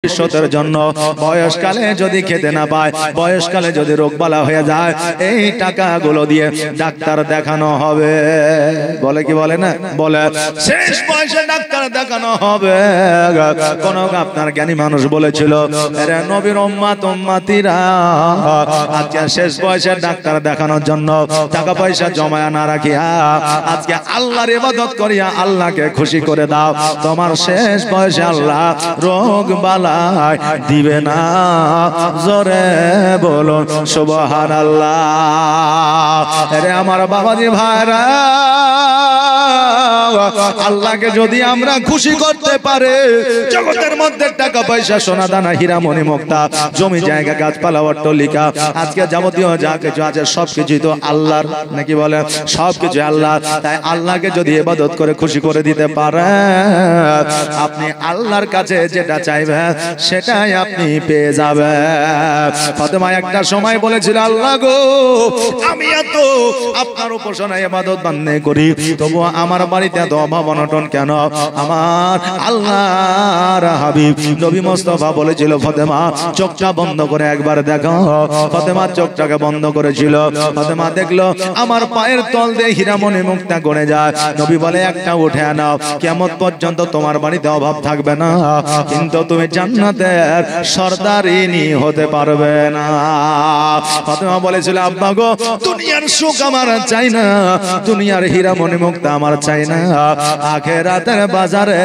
ভবিষ্যতের জন্য বয়সকালে যদি খেতে না পায়, বয়সকালে যদি রোগবালা হয়ে যায়, এই টাকাগুলো দিয়ে ডাক্তার দেখানো হবে। বলে কি বলে না? বলে শেষ বয়সে ডাক্তার দেখানো হবে। কোন আপনার জ্ঞানী মানুষ বলেছিল, আরে নবীর উম্মত উম্মতিরা আজকে শেষ বয়সে ডাক্তার দেখানোর জন্য টাকা পয়সা জমায়া না রাখিয়া আজকে আল্লাহর ইবাদত করিয়া আল্লাহকে খুশি করে দাও। তোমার শেষ বয়সে আল্লাহ রোগ বালা দিবে না। জোরে বলুন সুবহানাল্লাহ। আরে আমার বাবাজি ভাইরা, আল্লাহকে যদি আমরা খুশি করতে পারে, জগতের মধ্যে টাকা পয়সা সোনা দানা হীরা মণি মুক্তা জমি জায়গা গাছপালা অট্টালিকা আজকে যাবতীয় যা কিছু আছে সবকিছুই তো আল্লাহর, নাকি বলে? সবকিছু আল্লাহ। তাই আল্লাহকে যদি ইবাদত করে খুশি করে দিতে পারে, আপনি আল্লাহর কাছে যেটা চাইবেন সেটাই আপনি পেয়ে যাবেন। ফাতেমা একটা সময় বলেছিল, আল্লাহ গো, আমি এত আপনার উপাসনা ইবাদত বান্নে করি, তবু আমার বাড়িতে এত অভাব অনটন কেন? আমার আল্লাহর হাবিব নবী মুস্তাফা বলেছিল, ফাতেমা চোখটা বন্ধ করে একবার দেখো। ফাতেমা চোখটাকে বন্ধ করেছিল। ফাতেমা দেখলো আমার পায়ের তল দিয়ে হীরামণি মুক্তা গড়ে যায়। নবী বলে, একটা উঠে নাও, কিয়ামত পর্যন্ত তোমার বাড়িতে অভাব থাকবে না, কিন্তু তুমি জান্নাতের সরদারিনী হতে পারবে না। ফাতেমা বলেছিল, আব্বা গো, দুনিয়ার সুখ আমার চাই না, দুনিয়ার হীরামণি মুক্তা আমার চাই না, আখিরাতের বাজারে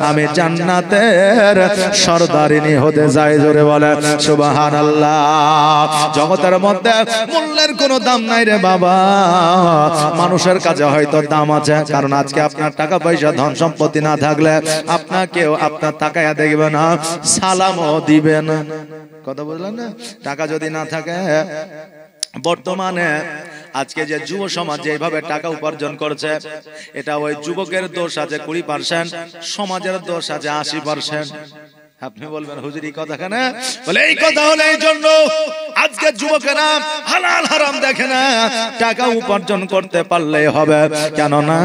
আমি জান্নাতের সরদারিনী হতে চাই। জোরে বলে সুবহানাল্লাহ। জগতের মধ্যে মূল্যের কোনো দাম নাই রে বাবা, মানুষের কাছে হয়তো দাম আছে, কারণ আজকে আপনার টাকা পয়সা ধন সম্পত্তি না থাকলে আপনাকেও আপনার তাকায়া দেখবে না, সালামও দিবে না। কথা বুঝলেন না? টাকা যদি না থাকে, বর্তমানে আজকে যে যুব সমাজ যেভাবে টাকা উপার্জন করছে, এটা ওই যুবকের দোষ আছে 20%, সমাজের দোষ আছে 80%। আপনি বলবেন হুজুর এই কথা কেন? বলে এই কথা হলো এই জন্য, আজকে যুবকেরা হালাল হারাম দেখে না, টাকা উপার্জন করতে পারলে হবে। কেন না,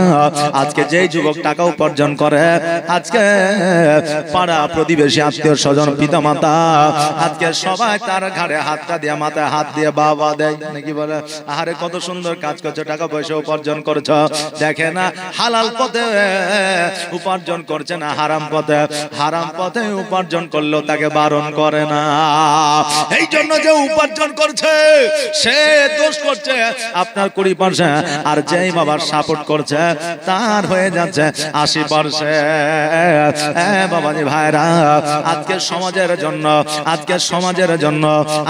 আজকে যেই যুবক টাকা উপার্জন করে, আজকে পাড়া প্রতিবেশী আত্মীয় স্বজন পিতা মাতা আজকে সবাই তার ঘাড়ে হাতটা দিয়ে মাথায় হাত দিয়ে বাবা দেয়, নাকি বলে আহারে কত সুন্দর কাজ করছো, টাকা পয়সা উপার্জন করছো। দেখে না হালাল পথে উপার্জন করছে না হারাম পথে, হারাম পথে উপার্জন করলেও তাকে বারণ করে না। এই জন্য যে উপার্জন করছে সে দোষ করছে আপনার 20%, আর যেই বাবার সাপোর্ট করছে তার হয়ে যাচ্ছে 80%। বাবাজি ভাইরা, আজকে সমাজের জন্য, আজকে সমাজের জন্য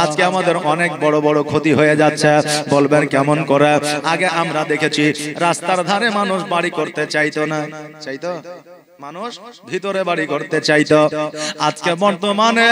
আজকে আমাদের অনেক বড় বড় ক্ষতি হয়ে যাচ্ছে। বলবেন কেমন করে? আগে আমরা দেখেছি রাস্তার ধারে মানুষ বাড়ি করতে চাইতো না, চাইতো মানুষ ভিতরে বাড়ি করতে চাইতো। আজকে বর্তমানে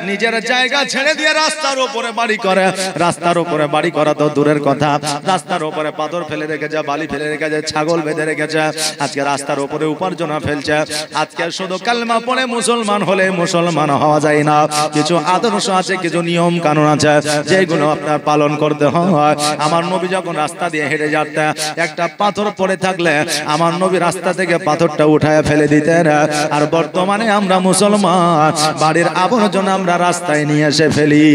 নিজের জায়গা ছেড়ে দিয়ে রাস্তার উপরে বাড়ি করে। রাস্তার উপরে বাড়ি করা তো দূরের কথা, রাস্তার উপরে পাথর ফেলে রেখেছে, বালি ফেলে রেখেছে, ছাগল বেঁধে রেখেছে। আজকে রাস্তার উপরে উপার্জন ফেলছে। আজকে শুধু কালেমা পড়ে মুসলমান হলে মুসলমান হওয়া যায় না, কিছু আদর্শ আছে, কিছু নিয়ম কানুন আছে যেগুলো আপনার পালন করতে হয়। আমার নবী যখন রাস্তা দিয়ে হেঁটে যেতেন, একটা পাথর পড়ে থাকলে আমার নবী রাস্তা থেকে পাথরটা উঠায় ফেলে দিতেন। আর বর্তমানে আমরা মুসলমান বাড়ির আবর্জনা আমরা রাস্তায় নিয়ে এসে ফেলি।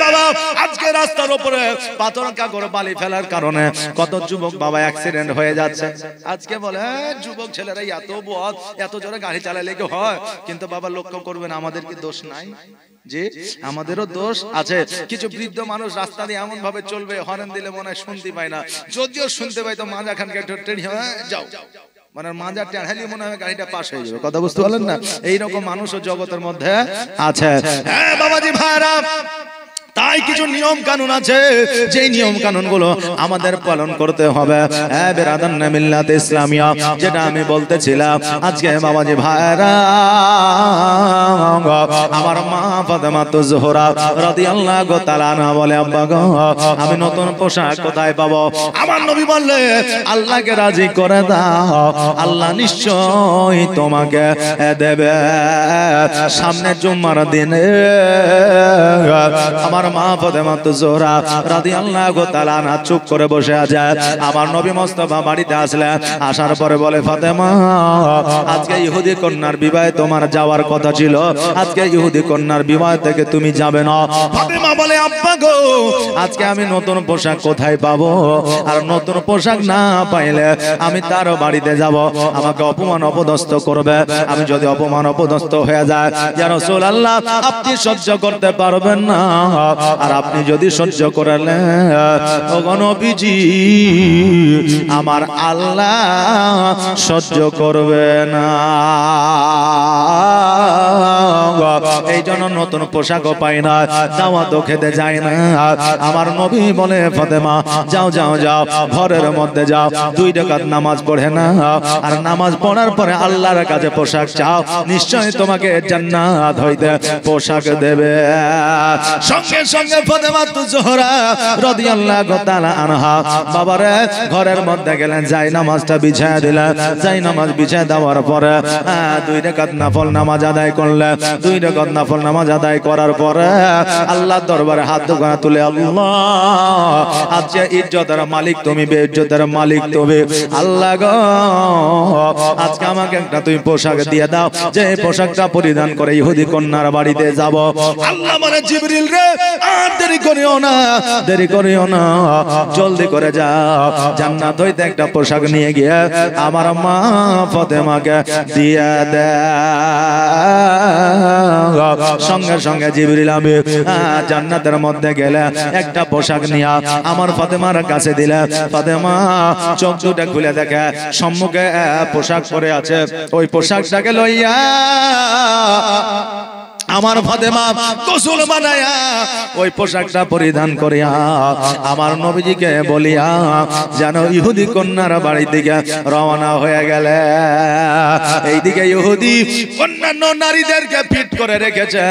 বাবা, আজকে রাস্তার উপরে পাথর কাগর বালি ফেলার কারণে কত যুবক বাবা অ্যাক্সিডেন্ট হয়ে যাচ্ছে। আজকে বলে যুবক ছেলেরা এত বদ, এত জোরে গাড়ি চালালে কি হয়? কিন্তু বাবা লক্ষ্য করবেন, আমাদের কি দোষ নাই? যে আমাদেরও দোষ আছে। কিছু বৃদ্ধ মানুষ রাস্তা দিয়ে এমন ভাবে চলবে, হরেন দিলে মনে হয় শুনতে পায় না, যদিও শুনতে পাই তো মাজা খানকে টেনে যাও, মানে মাজা টেনে মনে হয় গাড়িটা পাশ হয়ে যাবে। কথা বুঝতে পারলেন না? এইরকম মানুষও জগতের মধ্যে আছে। হ্যাঁ বাবাজি ভাইরা, তাই কিছু নিয়ম কানুন আছে, যে নিয়ম কানুন গুলো আমাদের পালন করতে হবে। হ্যাঁ বেরাদান মিল্লাত ইসলামিয়া, যেটা আমি বলতেছিলাম, আজকে বাবাজি ভাইরা, আমার মা ফাতেমা জোহরা রাদিয়াল্লাহু তাআলা আনহা বলে, আব্বা গো, আমি নতুন পোশাক কোথায় পাবো? আমার নবী বললে, আল্লাহকে রাজি করে দাও, আল্লাহ নিশ্চয় তোমাকে দেবে। সামনে জুম্মার দিনে আমার মা মা ফাতেমা জোহরা রাদিয়াল্লাহু তাআলা আনহা চুপ করে বসে আছে। আমার নবী মুস্তাফা বাড়িতে আসলেন, আসার পরে বলে ফাতেমা আজকে ইহুদি কন্যার বিবাহে তোমার যাওয়ার কথা ছিল, আজকে ইহুদি কন্যার বিবাহ থেকে তুমি যাবে না। ফাতেমা বলে আব্বা গো আজকে আমি নতুন পোশাক কোথায় পাবো, আর নতুন পোশাক না পাইলে আমি তার বাড়িতে যাব, আমাকে অপমান অপদস্থ করবে। আমি যদি অপমান অপদস্থ হয়ে যায় ইয়া রাসূলুল্লাহ আপনি সহ্য করতে পারবেন না, আর আপনি যদি সহ্য করেন ও নবীজি আমার আল্লাহ সহ্য করবে না। এই জন্য নতুন পোশাকও পাই না, দাওয়াতও খেতে যায় না। আমার নবী বলে ফাতেমা যাও যাও যাও ঘরের মধ্যে যাও, 2 রাকাত নামাজ পড়ে না, আর নামাজ পড়ার পরে আল্লাহর কাছে পোশাক চাও, নিশ্চয়ই তোমাকে জান্নাত হইতে পোশাক দেবে। সঙ্গে সঙ্গে ফাতেমা জোহরা রাদিয়াল্লাহু তাআলা আনহা বাবারে ঘরের মধ্যে গেলেন, যাই নামাজটা বিছায়া দিলেন। যাই নামাজ বিছায়া দেওয়ার পরে 2 রাকাত নফল নামাজ আদায় করলেন। 2 রাকাত নফল নামাজ আদায় করার পরে আল্লাহর দরবারে হাত তুলে আল্লাহ আজকে ইজ্জতের মালিক তুমি, বেইজ্জতের মালিক তুমি, আল্লাহ গো আজকে আমাকে একটা তুমি পোশাক দিয়ে দাও, যে পোশাকটা পরিধান করে ইহুদি কন্যার বাড়িতে যাব। আল্লাহ মানে জিবরিল রে আর দেরি করিও না, দেরি করিও না, জলদি করে যাও, জান্নাত হইতে একটা পোশাক নিয়ে গিয়ে আমার মা ফাতেমাকে দিয়ে দে। সঙ্গে সঙ্গে জিবরিল আমি জান্নাতের মধ্যে গেলে একটা পোশাক নিয়ে আমার ফাতেমার কাছে দিলে। ফাতেমা চোখ দুটো খুলে দেখে সম্মুখে পোশাক পরে আছে, ওই পোশাকটাকে লইয়া আমার ফাতেমা গোসল বানায়া ওই পোশাকটা পরিধান করিয়া আমার নবীজিকে বলিয়া যেন ইহুদি কন্যার বাড়ি দিকে রওনা হয়ে গেলে। এইদিকে ইহুদি অন্যান্য নারীদেরকে ফিট করে রেখেছে,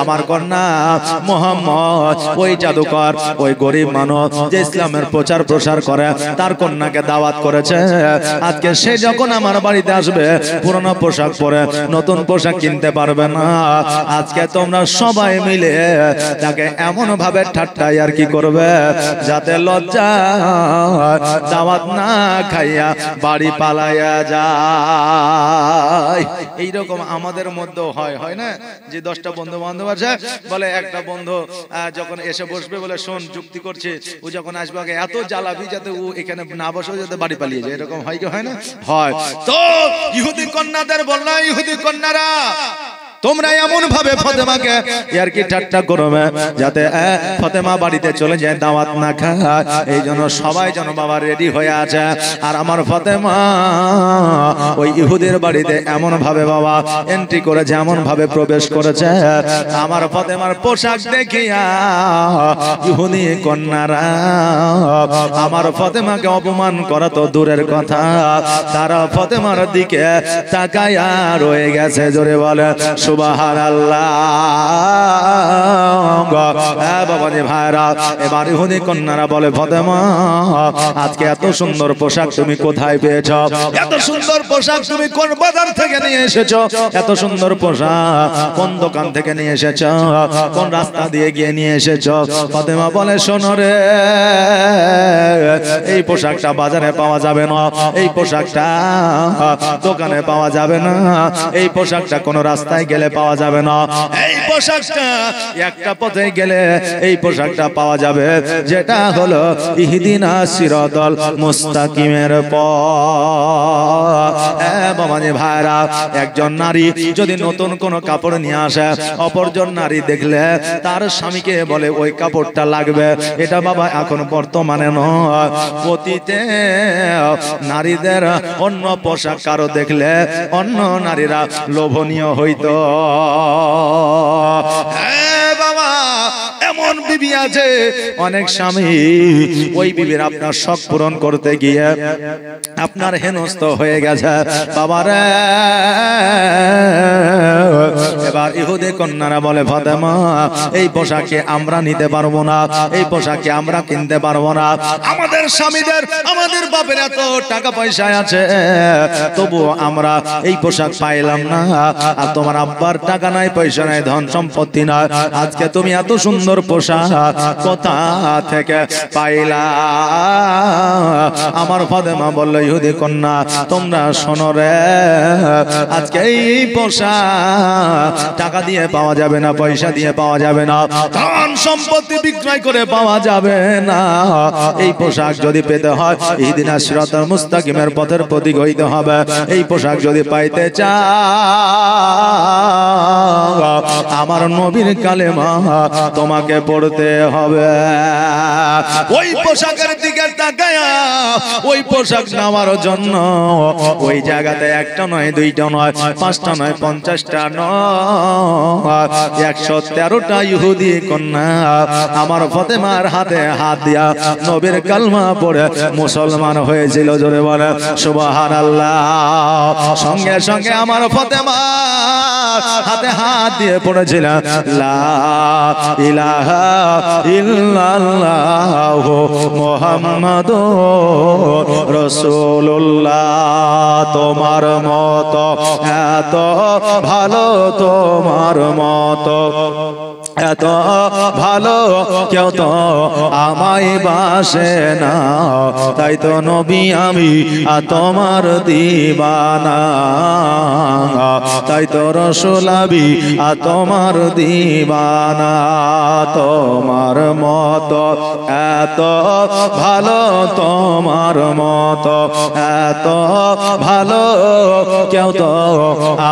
আমার কন্যা মুহাম্মদ ওই জাদুকর ওই গরিব মানুষ যে ইসলামের প্রচার প্রসার করে তার কন্যাকে দাওয়াত করেছে। আজকে সে যখন আমার বাড়িতে আসবে পুরনো পোশাক পরে নতুন পোশাক কিনতে পারবে না। আজকে তোমরা সবাই মিলে তাকে এমন ভাবে ঠাট্টাই আর কি করবে যাতে লজ্জা দাওয়াত না খাইয়া বাড়ি পালাইয়া যায়। এইরকম আমাদের মধ্যে হয় না যে 10টা বন্ধু বান্ধব আছে, বলে একটা বন্ধু যখন এসে বসবে বলে শোন যুক্তি করছে, ও যখন আসবে আগে এত জ্বালাবি যাতে ও এখানে না বসে যাতে বাড়ি পালিয়ে যায়। এরকম হয় কি হয় না? হয়। তো ইহুদি কন্যাদের বলল, ইহুদি কন্যারা তোমরা এমন ভাবে ফাতেমাকে আর কি ঠাট্টা করবে যাতে ফাতেমা বাড়িতে চলে যায়, দাওয়াত না খায়। এই জন্য সবাই যেন বাবা রেডি হয়ে আছে। আর আমার ফাতেমা ওই ইহুদের বাড়িতে এমন ভাবে বাবা এন্ট্রি করেছে, এমন ভাবে প্রবেশ করেছে, আমার ফাতেমার পোশাক দেখিয়া ইহুদি কন্যারা আমার ফাতেমাকে অপমান করা তো দূরের কথা, তারা ফাতেমার দিকে তাকায়া রয়ে গেছে। জোরে বলে সুবহানাল্লাহ। বাবাজি ভাইরা, এবার ইহুদি কন্যারা বলে ফাতেমা আজকে এত সুন্দর পোশাক তুমি কোথায় পেয়েছ? এত সুন্দর পোশাক তুমি কোন বাজার থেকে নিয়ে এসেছো? এত সুন্দর পোশাক কোন দোকান থেকে নিয়ে এসেছো? কোন রাস্তা দিয়ে গিয়ে নিয়ে এসেছো? ফাতেমা বলে শোনো রে, এই পোশাকটা বাজারে পাওয়া যাবে না, এই পোশাকটা দোকানে পাওয়া যাবে না, এই পোশাকটা কোন রাস্তায় গেলে পাওয়া যাবে না, এই পোশাকটা একটা পথে গেলে এই পোশাকটা পাওয়া যাবে, যেটা হলো ইহদিনা সিরাতাল মুস্তাকিমের পথ। বাবাজি ভাইরা, একজন নারী যদি নতুন কোন কাপড় নিয়ে আসে, অপরজন নারী দেখলে তার স্বামীকে বলে ওই কাপড়টা লাগবে। এটা বাবা এখন বর্তমানে নয়, অতীতে নারীদের অন্য পোশাক কারো দেখলে অন্য নারীরা লোভনীয় হইতো। বাবা এমন বিবি আছে অনেক স্বামী ওই বিবির আপনার শখ পূরণ করতে গিয়ে আপনার হেনস্থ হয়ে গেছে। বাবারে এবার ইহুদি কন্যারা বলে ফাতেমা এই পোশাকে আমরা নিতে পারবো না, এই পোশাকে আমরা কিনতে পারবো না, আমাদের স্বামীদের আমাদের বাপের এত টাকা পয়সা আছে তবুও আমরা এই পোশাক পাইলাম না, আর তোমার আব্বার টাকা নাই পয়সা নাই ধন সম্পত্তি নাই, আজকে তুমি এত সুন্দর পোশাক কোথা থেকে পাইলা? আমার ফাতেমা বলল ইহুদি কন্যা তোমরা শোনো রে, আজকে এই পোশাক টাকা দিয়ে পাওয়া যাবে না, পয়সা দিয়ে পাওয়া যাবে না, ধন সম্পত্তি বিক্রয় করে পাওয়া যাবে না, এই পোশাক যদি পেতে হয় ইহদিনা সিরাতাল মুস্তাকিমের পথের প্রতীক হইতে হবে, এই পোশাক যদি পাইতে চাও আমার নবীর কালেমা তোমাকে পড়তে হবে। ওই পোশাকের দিকে তাকায়া ওই পোশাক নেওয়ার জন্য ওই জায়গাতে একটা নয় দুইটা নয় পাঁচটা নয় 50টা নয় 113টা ইহুদি কন্যা আমার ফাতেমার হাতে হাত দিয়া নবীর কালমা পড়ে মুসলমান হয়েছিল। জোরে বলে সুবহানাল্লাহ। সঙ্গে সঙ্গে আমার ফাতেমা হাতে হাত দিয়ে পড়েছিল লা ইলাহা ইল্লাল্লাহ মুহাম্মাদুর রাসূলুল্লাহ। তোমার মত এত ভালো, তোমার মত এত ভালো কেউ তো আমায় বাসে না, তাই তো নবী আমি তোমার দিবানা, তাই তো রাসূল আমি তোমার দিবানা। তোমার মত এত ভালো, তোমার মত এত ভালো কেউ তো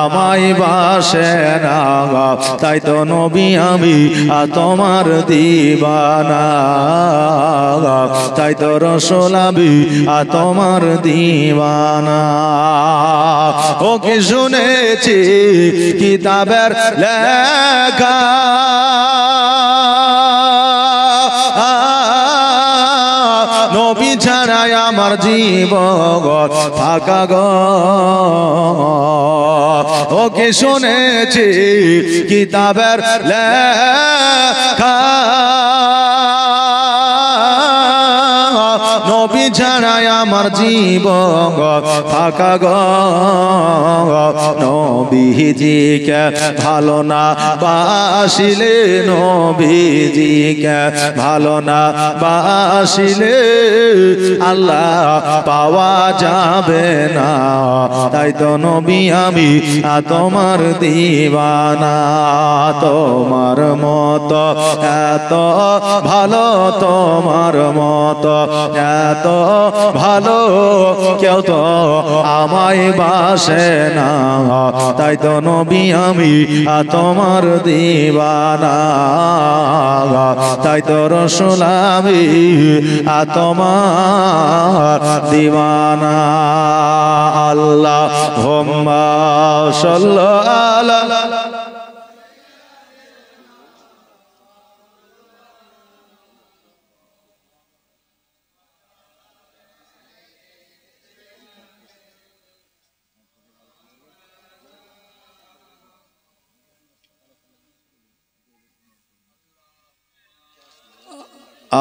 আমায় বাসে না, তাই তো নবী আমি তোমার দিবানা, তাই তো রাসূল আমি তোমার দিবানা। ও কি শুনেছি কিতাবের লেখা, নবী ছাড়াই আমার জীবন ফাঁকা গো। ও কি শুনেছি কিতাবের লেখা, নবী ছাড়াই আমার জীবন ফাঁকা গো। নবীজিকে ভালো না বাসিলে, নবীজিকে ভালো না বাসিলে আল্লাহ পাওয়া যাবে না, তাই তো নবী আমি তোমার দিবানা। তোমার মত এত ভালো, তোমার মত এত ভালো কেউ তো আমায় বাসে না, তাই তো নবী আমি তোমার দিবানা, তাই তো রাসূল আমি তোমার দিবানা। আল্লাহুম্মা সাল্লি আলা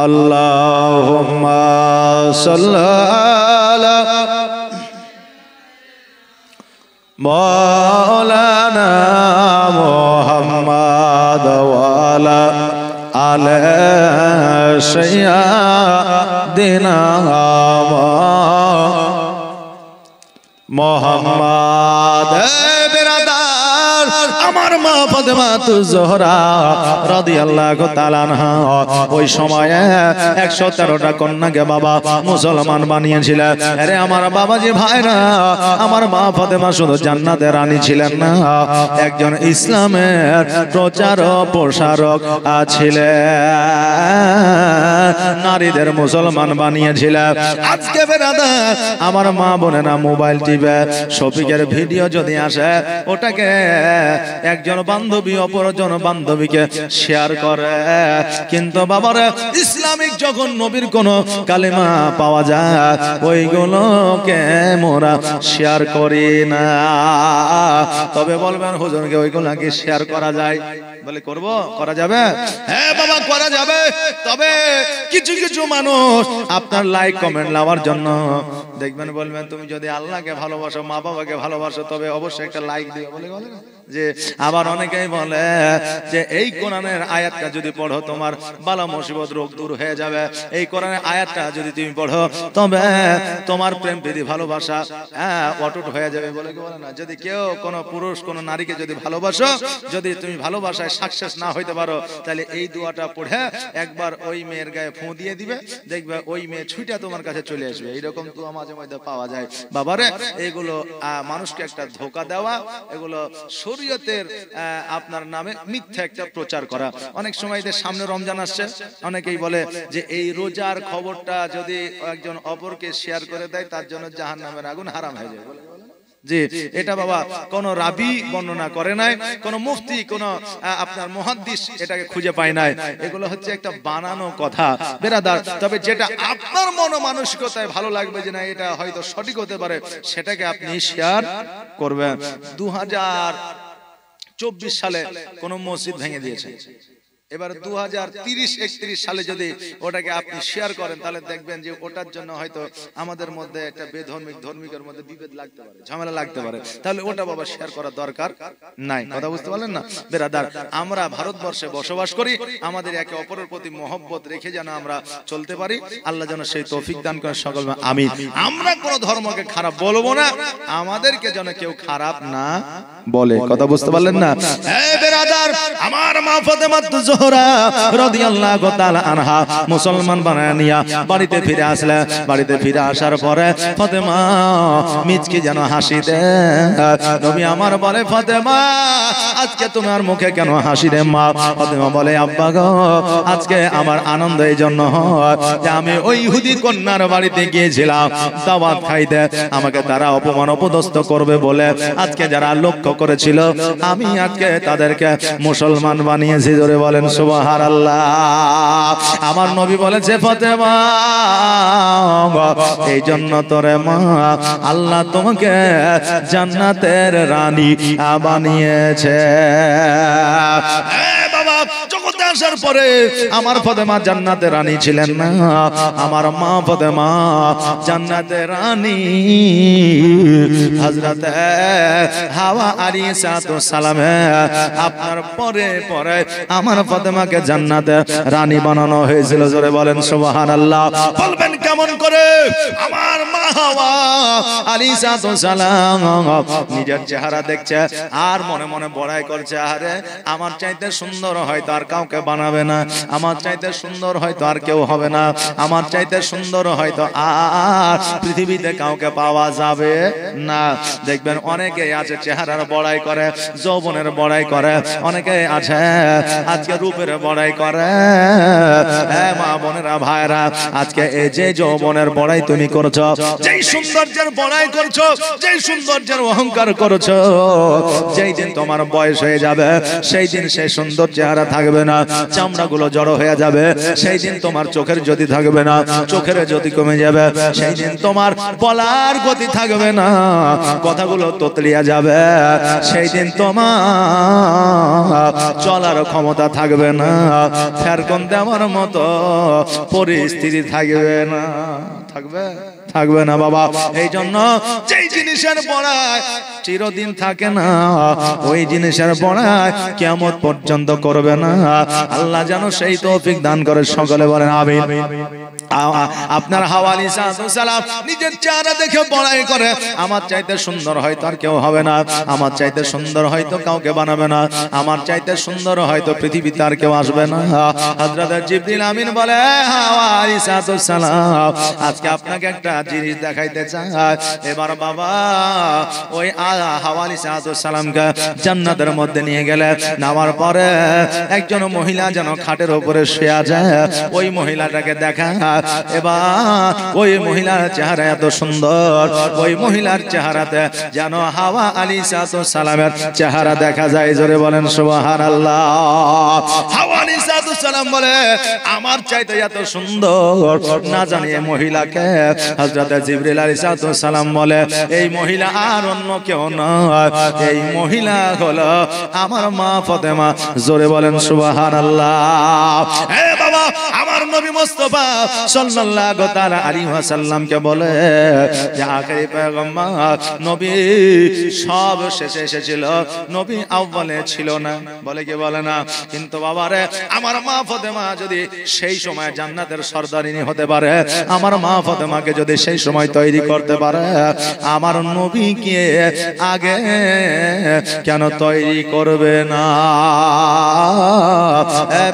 Allahumma salli ala Maulana Muhammad wa ala ali sayyidina Muhammad। আমার মা ফাতেমা জোহরা রাদিয়াল্লাহু তাআলা আনহা ওই সময়ে 113টা কন্যাকে বাবা মুসলমান বানিয়েছিলেন। আরে আমার বাবাজি ভাইরা, আমার মা ফাতেমা শুধু জান্নাতের রানী ছিলেন না, একজন ইসলামের প্রচারক প্রসারক ছিলেন, নারীদের মুসলমান বানিয়েছিলেন। আজকে বেরাদার আমার মা বোনেরা মোবাইল টিপে শফিকের ভিডিও যদি আসে ওটাকে একজন বান্ধবী অপরজন বান্ধবীকে শেয়ার করে। কিন্তু বাবারা ইসলামিক যখন নবীর কোন কালেমা পাওয়া যায় ওইগুলোকে মোরা শেয়ার করি না। তবে বলবেন হুজুরকে ওইগুলো কি শেয়ার করা যায়? বলে করব, করা যাবে? হ্যাঁ বাবা করা যাবে। তবে কিছু কিছু মানুষ আপনার লাইক কমেন্ট লাভার জন্য দেখবেন বলবেন তুমি যদি আল্লাহকে ভালোবাসো মা বাবাকে ভালোবাসো তবে অবশ্যই একটা লাইক দিও বলে বলে না যে। আবার অনেকেই বলে যে এই কোরআনের আয়াতটা যদি পড়ো তোমার বালা মুসিবত রোগ দূর হয়ে যাবে, এই কোরআনের আয়াতটা যদি তুমি পড়ো তবে তোমার প্রেম প্রীতি ভালোবাসা অটুট হয়ে যাবে বলে বলে না। যদি কেউ কোনো পুরুষ কোনো নারীকে যদি ভালোবাসো, যদি তুমি ভালোবাসায় সাকসেস না হইতে পারো তাহলে এই দোয়াটা পড়ে একবার ওই মেয়ের গায়ে ফু দিয়ে দিবে, দেখবে ওই মেয়ে ছুটে তোমার কাছে চলে আসবে। এইরকম তো মাঝে মধ্যে পাওয়া যায় বাবারে। এগুলো মানুষকে একটা ধোঁকা দেওয়া, এগুলো শরীয়তের আপনার নামে মিথ্যা একটা প্রচার করা। অনেক সময় এদের সামনে রমজান আসছে, অনেকেই বলে যে এই রোজার খবরটা যদি একজন অপরকে শেয়ার করে দেয় তার জন্য জাহান্নামের আগুন হারাম হয়ে যায়। জি এটা বাবা কোন রাবি বর্ণনা করে নাই, কোন মুফতি কোন আপনার মুহাদ্দিস এটাকে খুঁজে পায় নাই। এগুলো হচ্ছে একটা বানানো কথা বেরাদার। তবে যেটা আপনার মনোমানসিকতায় ভালো লাগবে যে না এটা হয়তো সঠিক হতে পারে সেটাকে আপনি শেয়ার করবেন। 2024 সালে কোন মসজিদ ভেঙে দিয়েছে, এবার 2030-31 সালে যদি ওটাকে আপনি শেয়ার করেন তাহলে দেখবেন যে ওটার জন্য হয়তো আমাদের মধ্যে একটা ধর্মিকের মধ্যে বিভেদ লাগতে পারে, ঝামেলা লাগতে পারে। তাহলে ওটা বাবা শেয়ার করার দরকার নাই। কথা বুঝতে পারলেন না বেরাদার? আমরা ভারতবর্ষে বসবাস করি, আমাদের একে অপরের প্রতি মহব্বত রেখে যেন আমরা চলতে পারি। আল্লাহ যেন সেই তৌফিক দান করেন সকল আমিন। আমরা কোন ধর্মকে খারাপ বলবো না, আমাদেরকে যেন কেউ খারাপ না বলে। কথা বুঝতে পারলেন না? এই বেরাদার আমার মা ফাতেমা জোহরা রাদিয়াল্লাহু তাআলা আনহা মুসলমান বানায় নিয়া বাড়িতে ফিরে আসলে, বাড়িতে ফিরে আসার পরে ফাতেমা মিচকে যেন হাসি দেয়। নবী আমার বলে ফাতেমা আজকে তোমার মুখে কেন হাসি রে মা? ফাতেমা বলে আব্বা গো আজকে আমার আনন্দ এই জন্য হয় যে আমি ওই ইহুদি কন্যার বাড়িতে গিয়েছিলাম দাওয়াত খাইতে, আমাকে তারা অপমান অপদস্থ করবে বলে আজকে যারা লক্ষ্য করেছিল আমি আজকে তাদেরকে মুসলমান বানিয়েছি। জোরে বলেন সুবহানাল্লাহ। আমার নবী বলেছে ফাতেমা এই জন্য তোরে মা আল্লাহ তোমাকে জান্নাতের রানী বানিয়েছে। বাবা জগতে আসার পরে আমার ফাতেমা জান্নাতের রানী ছিলেন না, আমার মা ফাতেমা জান্নাতের রানী হযরত হাওয়া আলাইহিস সালাম আপনার পরে পরে আমার ফাতেমাকে জান্নাতের রানী বানানো হয়েছিল। জোরে বলেন সুবহানাল্লাহ। বলবেন কেমন করে? আমার মা হাওয়া আলাইহিস সালাম নিজের চেহারা দেখছে আর মনে মনে বড়াই করছে, আরে আমার চাইতে সুন্দর হয়তো আর কাউকে বানাবে না, আমার চাইতে সুন্দর হয়তো আর কেউ হবে না, আমার চাইতে সুন্দর হয়তো আর পৃথিবীতে কাউকে পাওয়া যাবে না। দেখবেন অনেকে আছে চেহারার বড়াই করে, যৌবনের বড়াই করে, অনেকে আছে আজকে রূপের বড়াই করে। হ্যাঁ মা বোনেরা ভাইরা আজকে এই যে যৌবনের বড়াই তুমি করছো, যেই সৌন্দর্যের বড়াই করছো, যেই সৌন্দর্যের অহংকার করছো, যেই দিন তোমার বয়স হয়ে যাবে সেই দিন সেই সুন্দর চেহারা থাকবে না, চামড়াগুলো জড়ো হয়ে যাবে, সেই দিন তোমার চোখের জ্যোতি থাকবে না, চোখের জ্যোতি কমে যাবে, সেই দিন তোমার বলার গতি থাকবে না, কথাগুলো তোতলিয়া যাবে, সেই দিন তোমার চলার ক্ষমতা থাকবে না, ফেরকন দেওয়ার মতো পরিস্থিতি থাকবে না। থাকবে না বাবা। এই জন্য যেই জিনিসের বড়াই চিরদিন থাকে না ওই জিনিসের বড়াই কিয়ামত পর্যন্ত করবে না। আল্লাহ যেন সেই তৌফিক দান করে, সকলে বলেন আমিন। আপনার হাওয়া আলাইহিস সালাম নিজের চেহারা দেখে বড়াই করে, আমার চাইতে সুন্দর হয়তো আর কেউ হবে না, আমার চাইতে সুন্দর হয়তো কাউকে বানাবে না, আমার চাইতে সুন্দর হয়তো পৃথিবীতে আর কেউ আসবে না। হযরত জিবরিল আমিন বলে হাওয়া আলাইহিস সালাম আজকে আপনাকে একটা জিনিস দেখাইতে চাই। এবার বাবা ওই হাওয়া আলাইহিস সালামকে জান্নাতের মধ্যে নিয়ে গেলে, নামার পরে একজন মহিলা যেন খাটের উপরে শুয়ে যায়, ওই মহিলাটাকে দেখা এবার ওই মহিলার চেহারা এত সুন্দর, ওই মহিলার চেহারাতে যেন হাওয়া আলাইহিস সালামের চেহারা দেখা যায়। জোরে বলেন সুবহানাল্লাহ। হাওয়া আলাইহিস সালাম বলে আমার চাইতে এত সুন্দর না জানি এই মহিলাকে। হযরত জিবরিল আলাইহিস সালাম বলে এই মহিলা আর অন্য কেউ নয়, এই মহিলা হলো আমার মা ফাতেমা। জোরে বলেন সুবহানাল্লাহ। হে বাবা, আমার নবী মুস্তাফা সাল্লাল্লাহু তাআলা আলাইহি ওয়াসাল্লামকে বলে যে আখেরি পয়গম্বর নবী সব শেষে এসেছিল, নবী আউয়ালে ছিল না। বলে কি বলে না? কিন্তু বাবারে আমার মা ফাতেমা যদি সেই সময় জান্নাতের সরদারিনী হতে পারে, আমার মা ফাতেমাকে যদি সেই সময় তৈরি করতে পারে, আমার নবীকে আগে কেন তৈরি করবে না?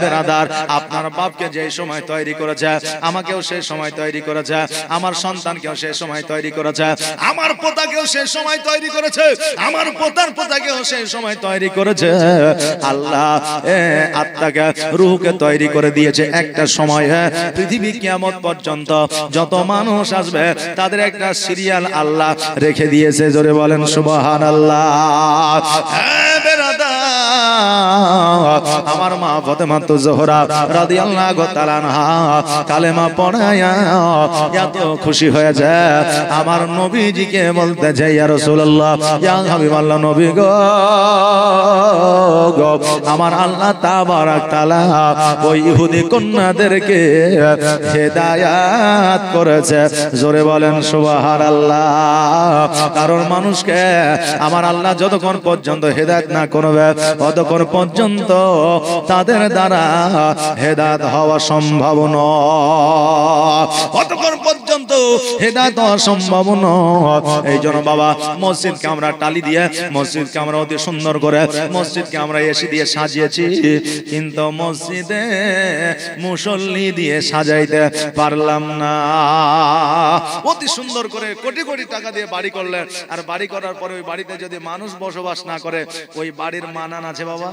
বেরাদার, আপনার বাপকে যে সময় তৈরি করেছে আমাকেও সেই সময় তৈরি করেছে, আমার সন্তানকেও সেই সময় তৈরি করেছে, আমার পোতাকেও সেই সময় তৈরি করেছে, আমার পোতার পোতাকেও সেই সময় তৈরি করেছে। আল্লাহ আত্মাকে রূহকে তৈরি করে দিয়েছে। একটা সময় পৃথিবী কিয়ামত পর্যন্ত যত মানুষ আসবে তাদের একটা সিরিয়াল আল্লাহ রেখে দিয়েছে। জোরে বলেন সুবহানাল্লাহ। আমার মা ফাতেমা জোহরা রাদিয়াল্লাহু তাআলা আনহা কালেমা পড়ায়া এত খুশি হয়ে যায়, আমার নবীজিকে বলতে যাই ইয়া রাসূলুল্লাহ, ইয়া হাবিবাল্লাহ, নবী গো, আমার আল্লাহ তাবারাক তাআলা ওই ইহুদি কন্যাদেরকে হেদায়েত করেছে। জোরে বলেন সুবহানাল্লাহ। কারণ মানুষকে আমার আল্লাহ যতক্ষণ পর্যন্ত হেদায়েত না করবে ততক্ষণ পর্যন্ত তাদের দ্বারা হেদায়েত হওয়া সম্ভব নয়, ততক্ষণ পর্যন্ত হেদায়েত হওয়া সম্ভব নয়। এই জন্য বাবা, মসজিদকে আমরা টালি দিয়ে, মসজিদকে আমরা অতি সুন্দর করে, মসজিদকে আমরা এসি দিয়ে সাজিয়েছি, কিন্তু মসজিদে মুসল্লি দিয়ে সাজাইতে পারলাম না। অতি সুন্দর করে কোটি কোটি টাকা দিয়ে বাড়ি করলেন, আর বাড়ি করার পরে ওই বাড়িতে যদি মানুষ বসবাস না করে, ওই বাড়ির মানান আছে বাবা?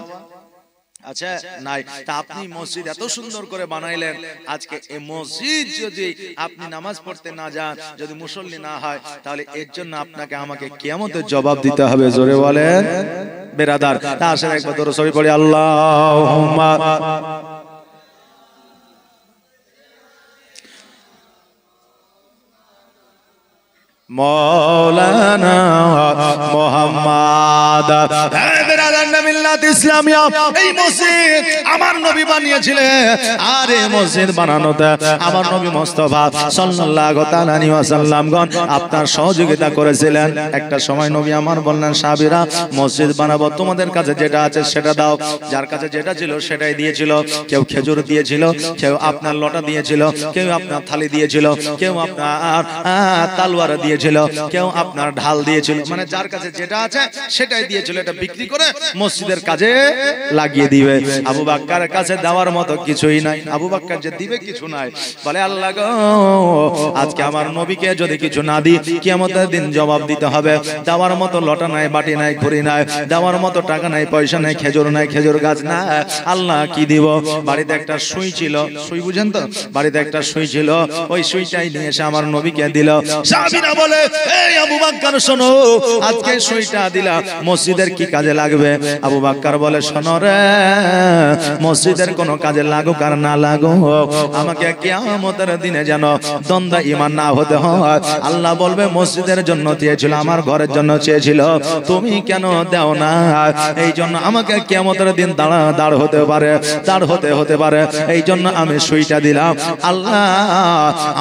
আচ্ছা নাই। তা আপনি মসজিদ এত সুন্দর করে বানাইলেন, আজকে এই মসজিদ যদি আপনি নামাজ পড়তে না যান, যদি মুসল্লি না হয়, তাহলে এর জন্য আপনাকে আমাকে কিয়ামতের জবাব দিতে হবে। জোরে বলেন বেরাদার। তা আসলে একবার দরুদ শরীফ পড়ি, আল্লাহুম্মা মৌলানা মুহাম্মদ। ইসলামিয়া এই মসজিদ আমার নবী বানিয়েছিলেন, আর এই মসজিদ বানানোতে আমার নবী মুস্তাফা সাল্লাল্লাহু তাআলা আলাইহি ওয়াসাল্লাম আপনার সহযোগিতা করেছিলেন। একটা সময় নবী আমার বললেন, সাহাবীরা মসজিদ বানাবো, তোমাদের কাছে যেটা আছে সেটা দাও। যার কাছে যেটা ছিল সেটাই দিয়েছিল। কেউ খেজুর দিয়েছিল, কেউ আপনার লটা দিয়েছিল, কেউ আপনার থালি দিয়েছিল, কেউ আপনার তালওয়ার দিয়েছিল, কেউ আপনার ঢাল দিয়েছিল। মানে যার কাছে যেটা আছে সেটাই দিয়েছিল, এটা বিক্রি করে মসজিদের কাজে লাগিয়ে দিবে। আবু বকরের কাছে দেওয়ার মতো কিছুই নাই। আবু বকর যে দিবে কিছু নাই। বলে আল্লাহ গো, আজকে আমার নবীকে যদি কিছু না দিই, কিয়ামতের দিন জবাব দিতে হবে। দেওয়ার মতো লটা নাই, বাটি নাই, ঘড়ি নাই, দেওয়ার মতো টাকা নাই, পয়সা নাই, খেজুর নাই, খেজুর গাছ না। আল্লাহ কি দিব? বাড়িতে একটা সুই ছিল, সুই বুঝেন তো? বাড়িতে একটা সুই ছিল, ওই সুইটাই নিয়ে এসে আমার নবীকে দিল। সাহাবীরা বলে, এই আবু বকর শোনো, আজকে সুইটা দিলা মসজিদের কি কাজে লাগবে? আবু বকর বলে, শোনো রে, মসজিদের কোন কাজে লাগুক আর না লাগুক, আমাকে কিয়ামতের দিনে যেন দ্বন্দ্ব ঈমান না হতে হয়। আল্লাহ বলবে, মসজিদের জন্য চেয়েছিল, আমার ঘরের জন্য চেয়েছিল, তুমি কেন দাও না? এই জন্য আমাকে কিয়ামতের দিন দাঁড় হতে পারে, এই জন্য আমি সুইটা দিলাম। আল্লাহ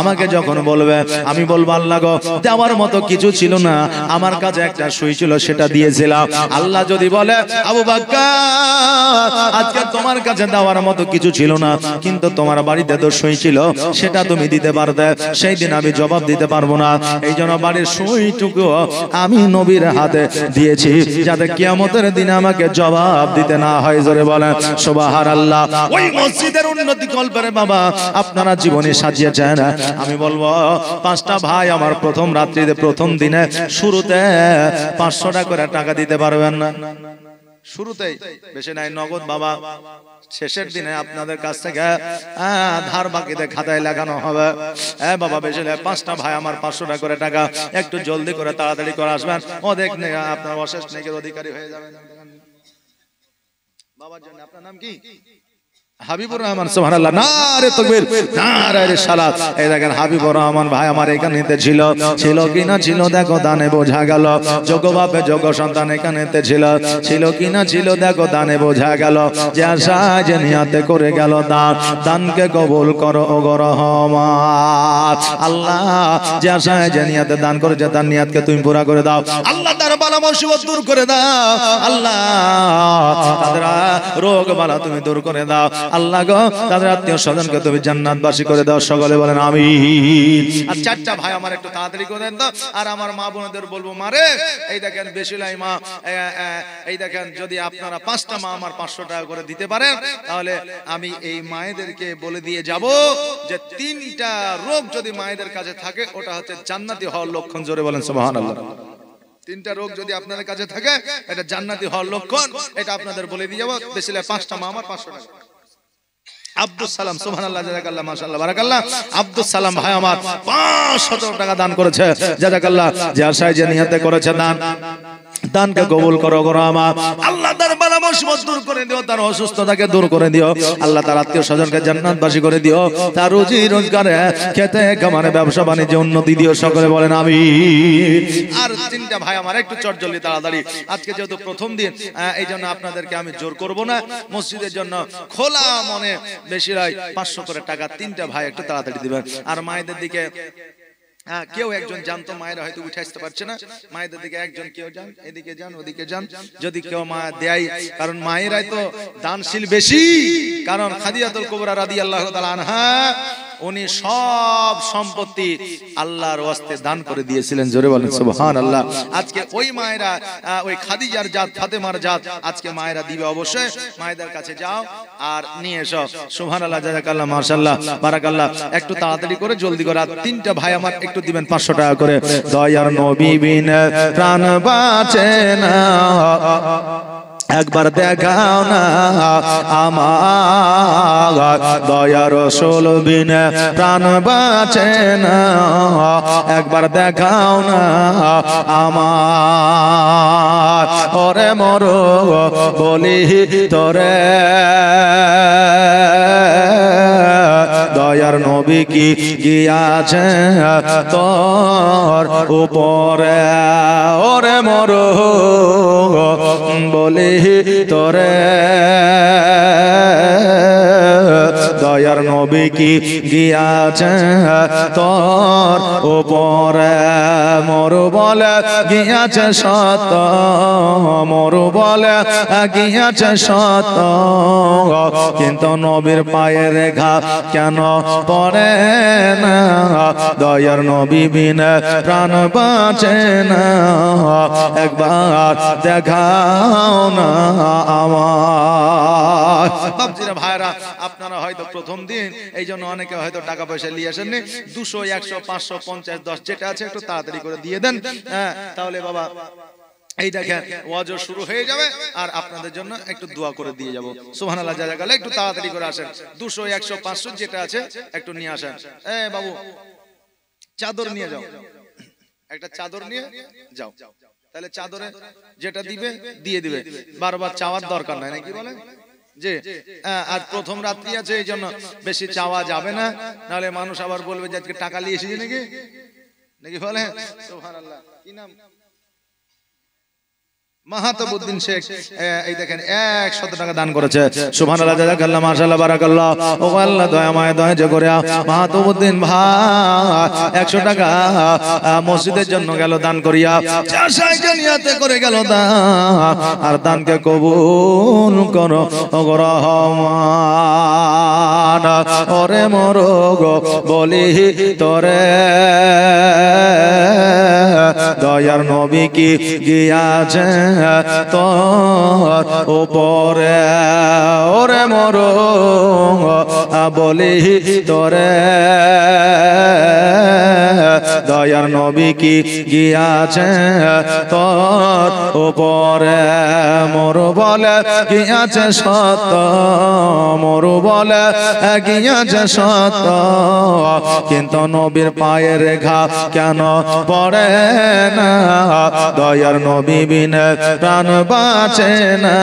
আমাকে যখন বলবে, আমি বলবো, আল্লাহ গো, দেওয়ার মতো কিছু ছিল না, আমার কাছে একটা সুই ছিল, সেটা দিয়েছিলাম। আল্লাহ যদি বলে, আবু বকর, আজকে তোমার কাছে দেওয়ার মতো কিছু ছিল না, কিন্তু তোমার বাড়িতে তো সুই ছিল, সেটা তুমি দিতে পারতে, সেই দিন আমি জবাব দিতে পারবো না। এই জন্য বাড়ির সুইটুকু আমি নবীর হাতে দিয়েছি, যাতে কিয়ামতের দিনে আমাকে জবাব দিতে না হয়। জোরে বলেন সুবহানাল্লাহ। ওই মসজিদের উন্নতি কল্পে বাবা আপনারা জীবনে সাজিয়েছেন। আমি বলবো, 5টা ভাই আমার প্রথম রাত্রিতে, প্রথম দিনে শুরুতে 500 টাকা করে টাকা দিতে পারবেন না? শুরুতেই বেশি নাই নগদ বাবা, শেষের দিনে আপনাদের কাছ থেকে ধার বাকিতে খাতায় লাগানো হবে। বাবা বেশি নাই, 5টা ভাই আমার 500 টাকা করে টাকা, একটু জলদি করে তাড়াতাড়ি করে আসবেন, ও দেখনে আপনার অশেষ নেকের অধিকারী হয়ে যাবেন। বাবার জন্য আপনার নাম কি? হাবিবুর রহমান। সুবহানাল্লাহ, নারে তাকবীর, নারে রিসালাত। এই দেখেন হাবিবুর রহমান ভাই আমার এখানেতে ছিল, ছিল কিনা ছিল দেখো দানে বোঝা গেল। যোগ্য বাপে যোগ্য সন্তান এখানেতে ছিল, ছিল কিনা ছিল দেখো দানে বোঝা গেল। যে আশা যে নিয়াতে করে গেল দান, দানকে কবুল করো ও গো রহমান। আল্লাহ যে আশা যে নিয়াতে দান করেছে তার নিয়াতকে তুমি পুরা করে দাও। আল্লাহ তার বালা মুসিবত দূর করে দাও। আল্লাহ তাদের রোগ বালা তুমি দূর করে দাও। আল্লাহ গো তাদের আত্মীয় স্বজনকে তুমি জান্নাতবাসী করে দাও। সকলে বলেন আমিন। আর 4টা ভাই আমার একটু তাড়াতাড়ি করে দেন তো। আর আমার মা বোনদের বলবো, মারে এই দেখেন বেশিলাই মা, এই দেখেন যদি আপনারা 5টা মা আমার 500 টাকা করে দিতে পারেন, তাহলে আমি এই মায়েদেরকে বলে দিয়ে যাব যে 3টা রোগ যদি মায়েদের কাছে থাকে ওটা হচ্ছে জান্নাতি হওয়ার লক্ষণ। জোরে বলেন সুবহানাল্লাহ। 3টা রোগ যদি আপনাদের কাছে থাকে এটা জান্নাতি হওয়ার লক্ষণ, এটা আপনাদের বলে দিয়ে যাব। বেশিলাই 5টা মা আমার 500 টাকা। আব্দুল সালাম, সুবহানাল্লাহ, জাযাকাল্লাহ, মাশাআল্লাহ, বারাকাল্লাহ। আব্দুল সালাম ভাই আমার 500 টাকা দান করেছে, জাযাকাল্লাহ। যে আশায় যে নিয়তে করেছে দান, দানকে কবুল করো গো রহমান। আল্লাহ তার বালা মুসিবত দূর করে দিও, তার অসুস্থতাকে দূর করে দিও। আল্লাহ তার আত্মীয় স্বজনকে জান্নাতবাসী করে দিও। তার রুজি রোজগারে খেতে কামারে ব্যবসা বাণিজ্যে উন্নতি দিও। সকলে বলেন আমিন। আর 3টা ভাই আমার একটু চটজলদি তাড়াতাড়ি, আজকে যেহেতু প্রথম দিন এই জন্য আপনাদেরকে আমি জোর করব না, মসজিদের জন্য খোলা মনে বেশিরাই 500 করে টাকা 3টা ভাই একটু তাড়াতাড়ি দিবেন। আর মায়েদের দিকে কেউ একজন জানতো, মায়েরা হয়তো উঠে আসতে পারছে না, মায়েদের দিকে একজন কেউ যান, এদিকে যান ওদিকে যান, যদি কেউ মা দেয়, কারণ মায়েরাই তো দানশীল বেশি। কারণ খাদিজাতুল কুবরা রাদিয়াল্লাহু তাআলা আনহা উনি সব সম্পত্তি আল্লাহর ওয়াস্তে দান করে দিয়েছিলেন। জোরে বলেন সুবহানাল্লাহ। আজকে ওই মায়েরা, ওই খাদিজার জাত, ফাতেমার জাত, আজকে মায়েরা দিবে অবশ্যই। মায়েদের কাছে যাও আর নিয়ে এসো। সুবহানাল্লাহ, জাযাকাল্লাহ, মাশাআল্লাহ, বারাকাল্লাহ। একটু তাড়াতাড়ি করে জলদি করে। আর 3টা ভাই আমার একটু দিবেন 500 টাকা করে। দয়ার নবী বিন প্রাণ বাঁচে না, একবার দেখাও না আমার। দয়ার রাসূল বিনে প্রাণ বাঁচে না, একবার দেখাও না আমার। ওরে মরো বলি তোরে, দয়ার নবী কি গিয়াছে তোর উপরে। ওরে মরো বলি তোরে, দয়ার নবী কি গিয়াছে তোর উপরে। মরু বলে গিয়াছে সত, মরু বলে গিয়াছে সত, কিন্তু নবীর পায়ের রেখা কেন পড়ে না। দয়ার নবী বিনে প্রাণ বাঁচে না, একবার দেখাও না আমার। বাপজিরা ভাইরা, আপনারা হয়তো প্রথম দিন এই জন্য অনেকে হয়তো টাকা পয়সা নিয়ে আসেননি। 200, 100, 500, 50, 10 যেটা আছে একটু তাড়াতাড়ি করে দিয়ে দেন। তাহলে বাবা এই দেখেন ওয়াজ শুরু হয়ে যাবে আর আপনাদের জন্য একটু দোয়া করে দিয়ে যাব। সুবহানাল্লাহ, জাযাকাল্লাহ। একটু তাড়াতাড়ি করে আসেন। 200, 100, 500 যেটা আছে একটু নিয়ে আসেন। বাবু চাদর নিয়ে যাও, একটা চাদর নিয়ে যাও। তাহলে চাদরে যেটা দিবে দিয়ে দিবে, বারবার চাওয়ার দরকার নাই, নাকি বলে যে আজ প্রথম রাত্রি আছে এই জন্য বেশি চাওয়া যাবে না, নাহলে মানুষ আবার বলবে যে আজকে টাকা নিয়ে এসেছি নাকি, নাকি বলে। সুবহানাল্লাহ। কি নাম? মাহাতাবউদ্দিন শেখ। এই দেখেন 100 টাকা দান করেছে। সুবহানাল্লাহ, জাযাকাল্লাহ, মাশাআল্লাহ, বারাকাল্লাহ। ও আল্লাহ দয়া মায়া দয়া যে করে মাহাতাবউদ্দিন ভাই 100 টাকা মসজিদের জন্য গেল দান করিয়া, চাষায় জানিয়াতে করে গেল দান। আর দানকে কবুল করো ও রহমান। ওরে মরো গো বলি তোরে, দয়ার নবী কি গিয়াছে তোর উপরে। ওরে মরো বলি তোরে, দয়ার নবী কি গিয়াছে তোর উপরে মোর বলে গিয়াছে সত্য মোর বলে গিয়াছে সত্য কিন্তু নবীর পায়ের ঘা কেন পড়ে না দয়ার নবী বিনে প্রাণ বাঁচে না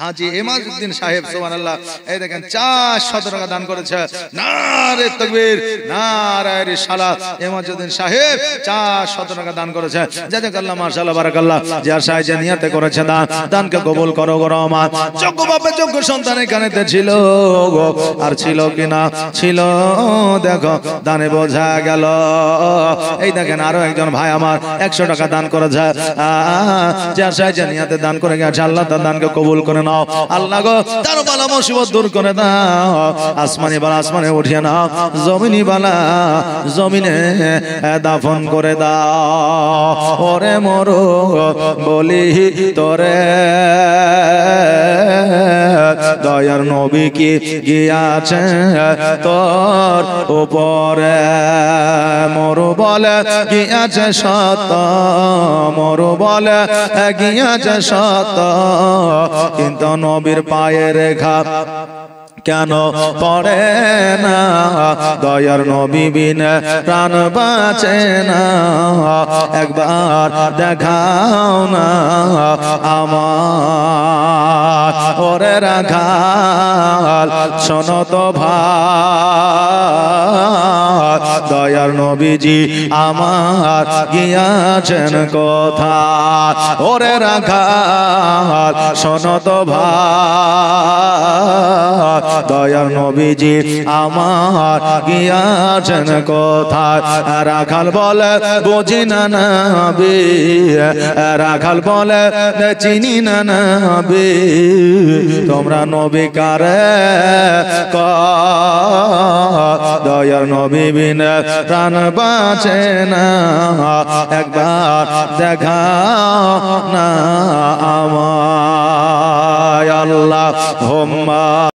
হাজী এমাজউদ্দিন সাহেব সুবহানাল্লাহ এই দেখেন 400 টাকা দান করেছে নারে তাকবীর নারে রিসালাত এমাজউদ্দিন সাহেব 400 টাকা দান করেছে জাযাকাল্লাহ মাশাআল্লাহ বারাকাল্লাহ যার সাহায্যে নিয়তে করেছে দানকে কবুল করো গো রহমান যোগ্য বাপে যোগ্য সন্তান এখানেতে ছিল আর ছিল কিনা ছিল দেখো দানে বোঝা গেল এই দেখেন আরো একজন ভাই আমার 100 টাকা দান করেছে যার সাহায্যে নিয়তে দান করে গেছে আল্লাহ তার দানকে কবুল করে নাও আল্লাহ গো তার বালা মুসিবত দূর করে দাও আসমানি বালা আসমানে উঠিয়ে নাও জমিনি বালা জমিনে দাফন করে দাও ওরে মরো বলি তোরে দয়ার নবী কি গিয়াছে তোর উপরে মরু বলে গিয়াছে সত্য মরু বলে গিয়াছে সত্য কিন্তু নবীর পায়ের ঘা কেন পড়ে না দয়ার নবী বিনে প্রাণ বাঁচে না একবার দেখাও না আমার ওরে রাখাল শোনো তো ভাই দয়ার নবীজি আমার গিয়াছেন কোথায় ওরে রাখাল শোনো তো ভাই দয়ার নবীজি আমার গিয়াছেন কোথায় রাখাল বলে বুঝি না নবী রাখাল বলে চিনি না নবী তোমরা নবী কারে দয়ার নবী বিনে প্রাণ বাঁচে না একবার দেখা না আমায় আল্লাহ